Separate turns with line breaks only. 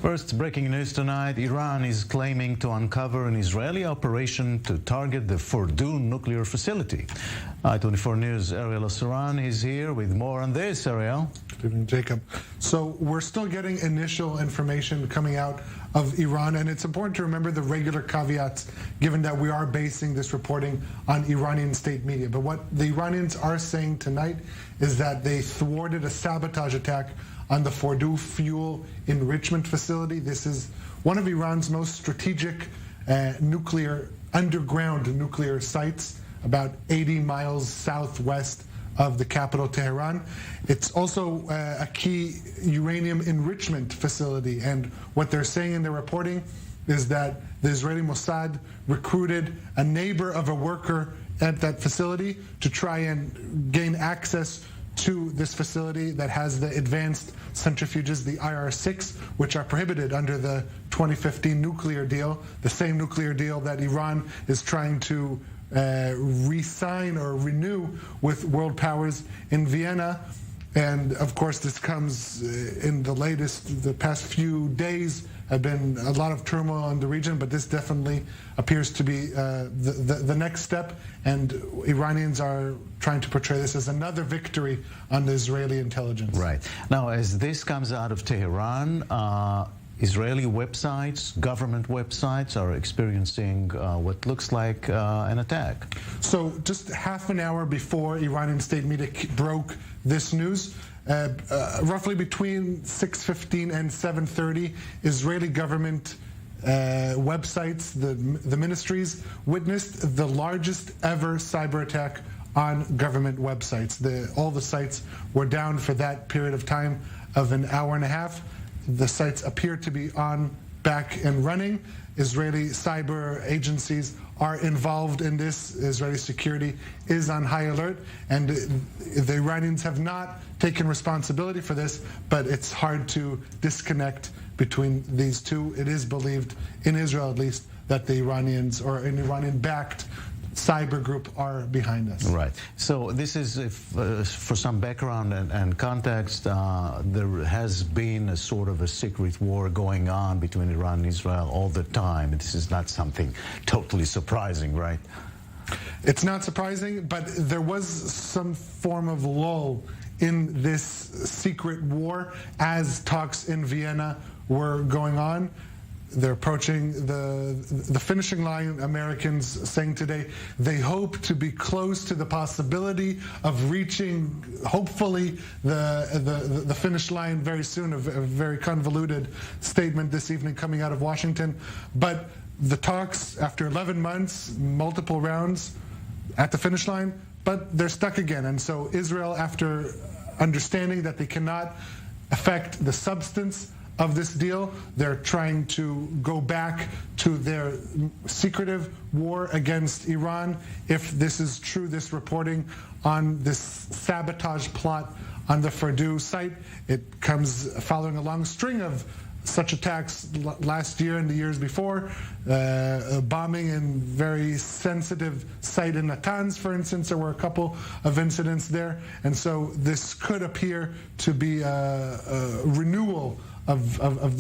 First, breaking news tonight, Iran is claiming to uncover an Israeli operation to target the Fordow nuclear facility. I-24 News' Ariel Oseran is here with more on this. Ariel.
Good evening, Jacob. So we're still getting initial information coming out of Iran, and it's important to remember the regular caveats, given that we are basing this reporting on Iranian state media. But what the Iranians are saying tonight is that they thwarted a sabotage attack on the Fordow fuel enrichment facility. This is one of Iran's most strategic underground nuclear sites, about 80 miles southwest of the capital, Tehran. It's also a key uranium enrichment facility, and what they're saying in their reporting is that the Israeli Mossad recruited a neighbor of a worker at that facility to try and gain access to this facility that has the advanced centrifuges, the IR-6, which are prohibited under the 2015 nuclear deal, the same nuclear deal that Iran is trying to re-sign or renew with world powers in Vienna. And of course, this comes in the past few days have been a lot of turmoil in the region, but this definitely appears to be the next step, and Iranians are trying to portray this as another victory on the Israeli intelligence.
Right. Now, as this comes out of Tehran, Israeli websites, government websites are experiencing what looks like an attack.
So just half an hour before Iranian state media broke this news, roughly between 6:15 and 7:30, Israeli government websites, the ministries, witnessed the largest ever cyber attack on government websites. All the sites were down for that period of time of an hour and a half. The sites appear to be back and running. Israeli cyber agencies are involved in this. Israeli security is on high alert, and the Iranians have not taken responsibility for this, but it's hard to disconnect between these two. It is believed, in Israel at least, that the Iranians, or an Iranian-backed cyber group, are behind us.
Right. So this is, for some background and context, there has been a sort of a secret war going on between Iran and Israel all the time. This is not something totally surprising, right?
It's not surprising, but there was some form of lull in this secret war as talks in Vienna were going on. They're approaching the finishing line. Americans saying today they hope to be close to the possibility of reaching, hopefully, the finish line very soon. A very convoluted statement this evening coming out of Washington. But the talks, after 11 months, multiple rounds at the finish line, but they're stuck again. And so Israel, after understanding that they cannot affect the substance of this deal, they're trying to go back to their secretive war against Iran. If this is true, this reporting on this sabotage plot on the Fordow site, it comes following a long string of such attacks last year and the years before, bombing in very sensitive site in Natanz, for instance. There were a couple of incidents there, and so this could appear to be a renewal of